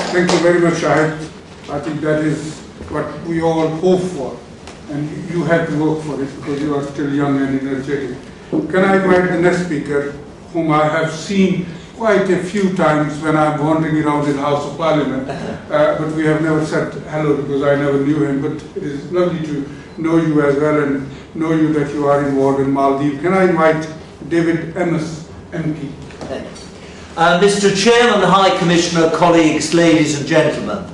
Thank you very much, Shahid. I think that is what we all hope for, and you have to work for it because you are still young and energetic. Can I invite the next speaker, whom I have seen quite a few times when I'm wandering around in the House of Parliament, but we have never said hello because I never knew him, but it is lovely to know you as well and know you that you are involved in Maldives. Can I invite David Emmis, MP? Mr. Chairman, High Commissioner, colleagues, ladies and gentlemen,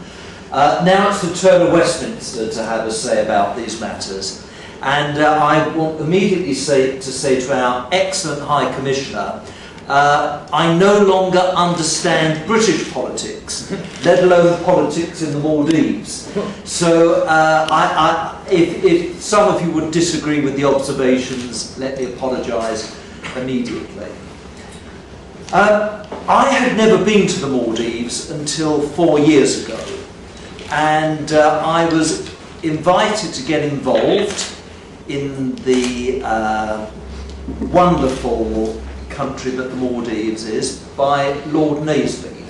now it's the turn of Westminster to have a say about these matters. And I want immediately to say to our excellent High Commissioner, I no longer understand British politics, let alone politics in the Maldives. So if some of you would disagree with the observations, let me apologise immediately. I had never been to the Maldives until 4 years ago, and I was invited to get involved in the wonderful country that the Maldives is by Lord Naseby,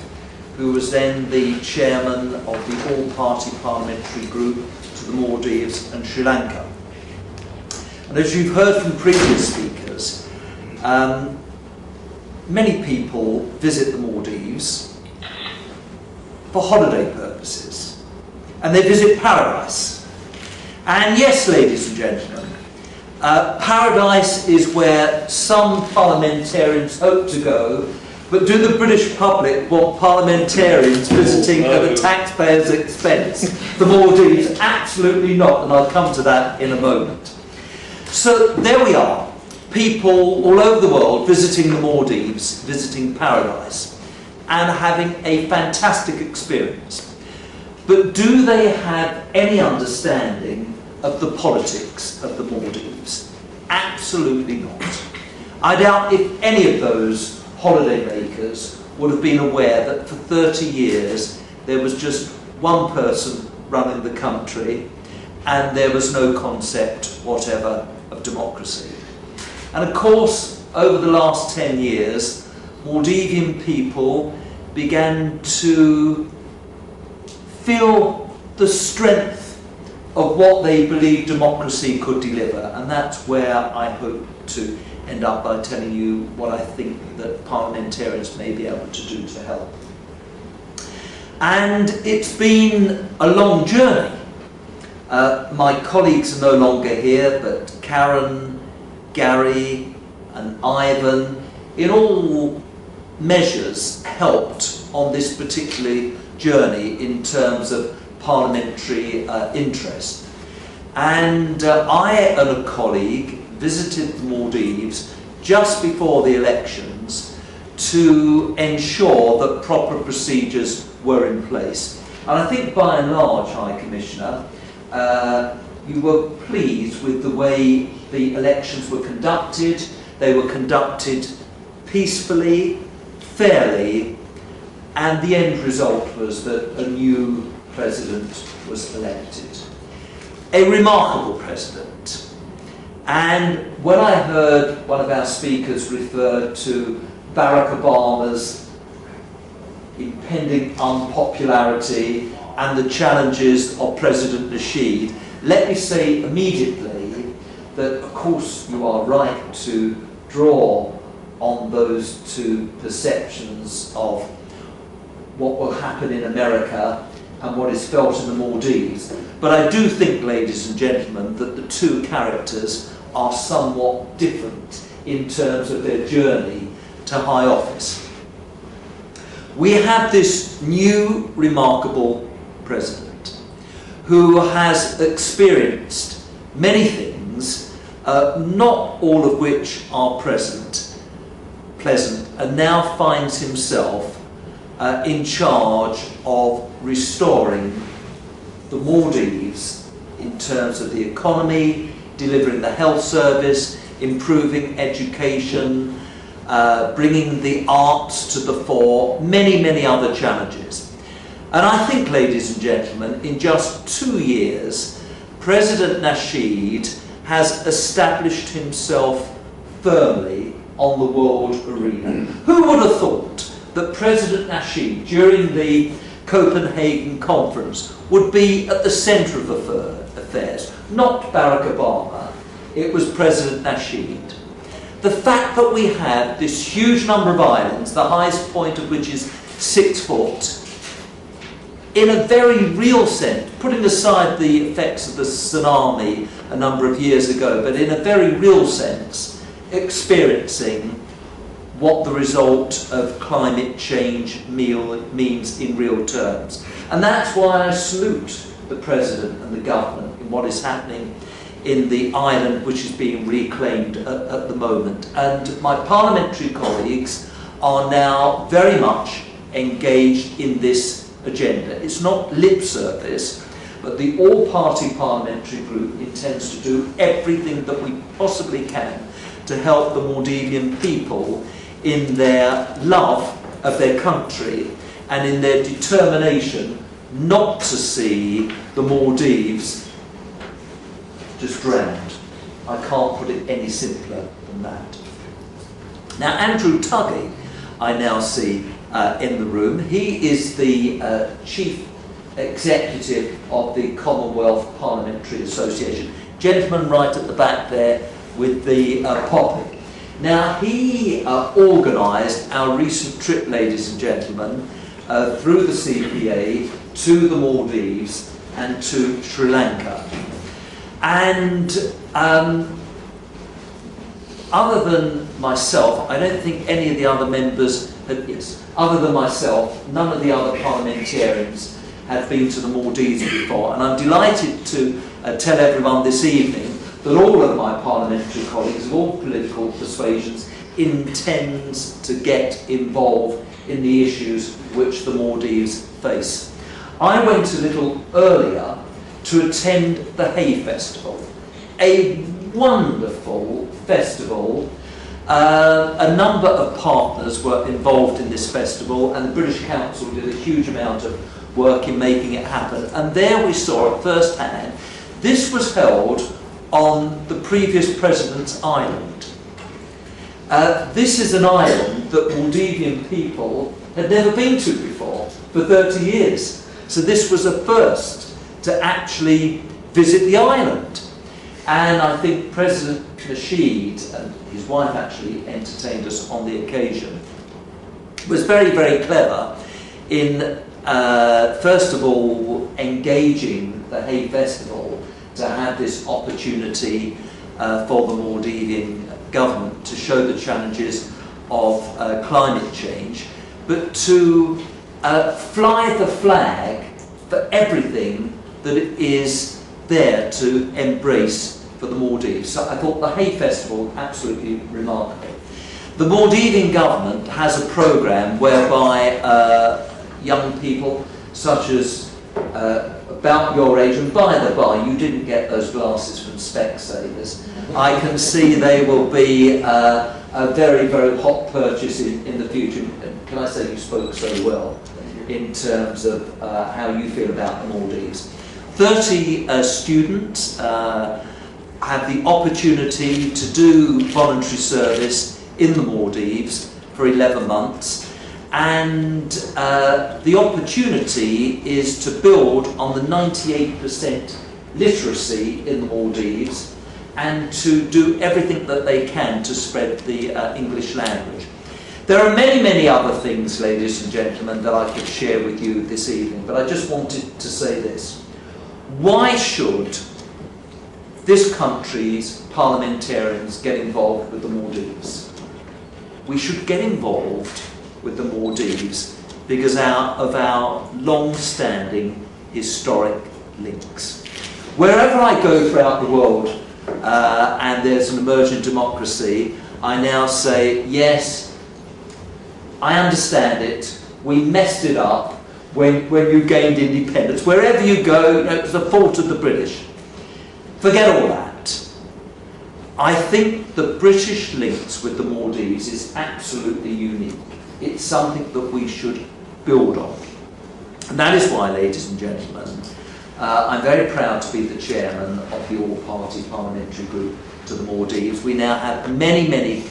who was then the chairman of the all-party parliamentary group to the Maldives and Sri Lanka. And as you've heard from previous speakers, many people visit the Maldives for holiday purposes, and they visit paradise. And yes, ladies and gentlemen, paradise is where some parliamentarians hope to go, but do the British public want parliamentarians visiting at the taxpayer's expense? The Maldives, absolutely not, and I'll come to that in a moment. So there we are, people all over the world visiting the Maldives, visiting paradise, and having a fantastic experience. But do they have any understanding of the politics of the Maldives? Absolutely not. I doubt if any of those holidaymakers would have been aware that for 30 years there was just one person running the country and there was no concept whatever of democracy. And of course, over the last 10 years, Maldivian people began to feel the strength of what they believed democracy could deliver, and that's where I hope to end up by telling you what I think that parliamentarians may be able to do to help. And it's been a long journey. My colleagues are no longer here, but Karen, Gary and Ivan, in all measures, helped on this particular journey in terms of parliamentary interest. And I and a colleague visited the Maldives just before the elections to ensure that proper procedures were in place. And I think by and large, High Commissioner, you were pleased with the way the elections were conducted. They were conducted peacefully, fairly, and the end result was that a new president was elected. A remarkable president. And when I heard one of our speakers refer to Barack Obama's impending unpopularity and the challenges of President Nasheed, let me say immediately that of course you are right to draw on those two perceptions of what will happen in America and what is felt in the Maldives. But I do think, ladies and gentlemen, that the two characters are somewhat different in terms of their journey to high office. We have this new remarkable president who has experienced many things, not all of which are pleasant, and now finds himself in charge of restoring the Maldives in terms of the economy, delivering the health service, improving education, bringing the arts to the fore, many, many other challenges. And I think, ladies and gentlemen, in just 2 years, President Nasheed has established himself firmly on the world arena. Who would have thought that President Nasheed, during the Copenhagen conference would be at the centre of affairs. Not Barack Obama, it was President Nasheed. The fact that we have this huge number of islands, the highest point of which is 6 foot, in a very real sense, putting aside the effects of the tsunami a number of years ago, but in a very real sense, experiencing what the result of climate change means in real terms. And that's why I salute the President and the government in what is happening in the island which is being reclaimed at the moment. And my parliamentary colleagues are now very much engaged in this agenda. It's not lip service, but the all-party parliamentary group intends to do everything that we possibly can to help the Maldivian people in their love of their country and in their determination not to see the Maldives just drowned. I can't put it any simpler than that. Now, Andrew Tuggy, I now see in the room. He is the Chief Executive of the Commonwealth Parliamentary Association. Gentleman right at the back there with the poppy. Now, he organised our recent trip, ladies and gentlemen, through the CPA to the Maldives and to Sri Lanka. And other than myself, I don't think any of the other members other than myself, none of the other parliamentarians have been to the Maldives before, and I'm delighted to tell everyone this evening that all of my parliamentary colleagues of all political persuasions intends to get involved in the issues which the Maldives face. I went a little earlier to attend the Hay Festival, a wonderful festival. A number of partners were involved in this festival, and the British Council did a huge amount of work in making it happen. And there we saw at first hand, this was held on the previous president's island. This is an island that Maldivian people had never been to before for 30 years. So this was a first to actually visit the island. And I think President Nasheed and his wife actually entertained us on the occasion. Was very, very clever in, first of all, engaging the Hay Festival to have this opportunity for the Maldivian government to show the challenges of climate change, but to fly the flag for everything that it is there to embrace for the Maldives. So I thought the Hay Festival absolutely remarkable. The Maldivian government has a programme whereby young people such as about your age, and by the by, you didn't get those glasses from Specsavers. I can see they will be a very, very hot purchase in the future. Can I say you spoke so well in terms of how you feel about the Maldives. 30 students have the opportunity to do voluntary service in the Maldives for 11 months, and the opportunity is to build on the 98% literacy in the Maldives and to do everything that they can to spread the English language. There are many, many other things, ladies and gentlemen, that I could share with you this evening, but I just wanted to say this. Why should this country's parliamentarians get involved with the Maldives? We should get involved with the Maldives because of our long-standing historic links. Wherever I go throughout the world and there's an emerging democracy, I now say, yes, I understand it, we messed it up when you gained independence. Wherever you go, it was the fault of the British. Forget all that. I think the British links with the Maldives is absolutely unique. It's something that we should build on. And that is why, ladies and gentlemen, I'm very proud to be the chairman of the all-party parliamentary group to the Maldives. We now have many, many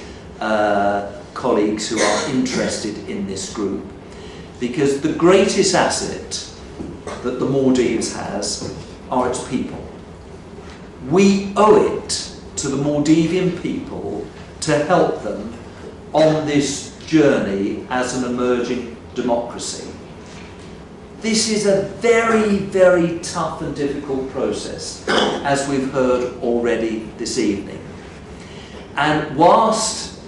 colleagues who are interested in this group. because the greatest asset that the Maldives has are its people. We owe it to the Maldivian people to help them on this journey as an emerging democracy. This is a very, very tough and difficult process, as we've heard already this evening. And whilst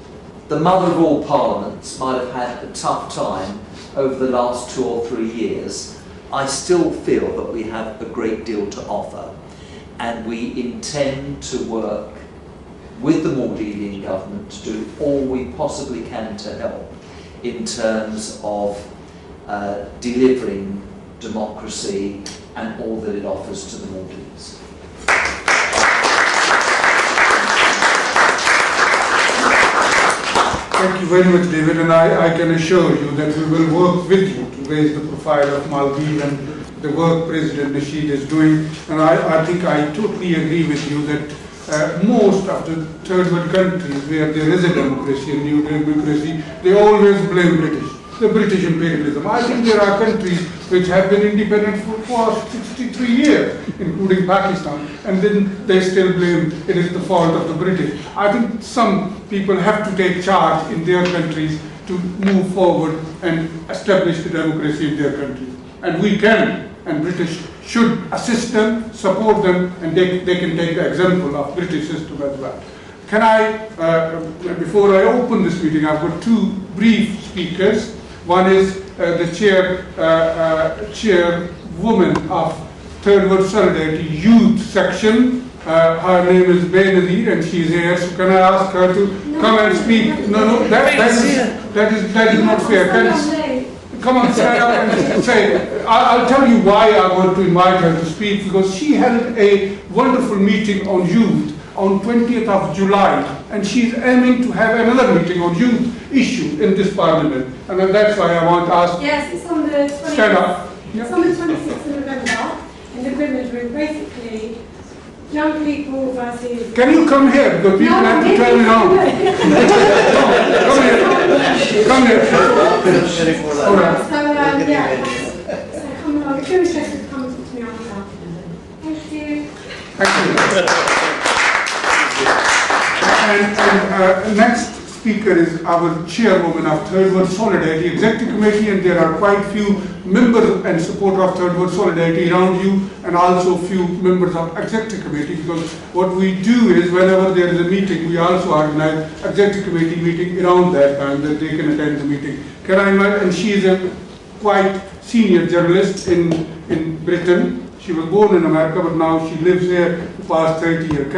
the mother of all parliaments might have had a tough time over the last 2 or 3 years, I still feel that we have a great deal to offer, and we intend to work with the Maldivian government to do all we possibly can to help in terms of delivering democracy and all that it offers to the Maldives. Thank you very much, David, and I can assure you that we will work with you to raise the profile of Maldives and the work President Nasheed is doing. And I think I totally agree with you that most of the third world countries where there is a democracy and new democracy, they always blame the British imperialism. I think there are countries which have been independent for 63 years, including Pakistan, and then they still blame it is the fault of the British. I think some people have to take charge in their countries to move forward and establish the democracy in their countries. And we can, and British should assist them, support them, and they can take the example of British system as well. Can I, before I open this meeting, I've got 2 brief speakers. One is the chairwoman of Third World Solidarity Youth Section. Her name is Benazir, and she's here. So can I ask her to come and speak? No, that is not fair. Come on, stand up and say. I'll tell you why I want to invite her to speak, because she held a wonderful meeting on youth on 20th of July, and she's aiming to have another meeting on youth issue in this parliament. And then that's why I want to ask. Yes, it's on the 26th. Stand up. It's on the 26th of November in the Women's Room. Basically, young people versus. Can you come here? Because people have to turn around. Come here. All right. So, so come along. If you're interested, come and talk to me after. Thank you. Thank you. And next speaker is our chairwoman of Third World Solidarity Executive Committee, and there are quite few members and supporters of Third World Solidarity around you, and also few members of Executive Committee, because what we do is whenever there is a meeting, we also organize Executive Committee meeting around that time that they can attend the meeting. Can I invite, and she is a quite senior journalist in Britain. She was born in America, but now she lives here the past 30 years.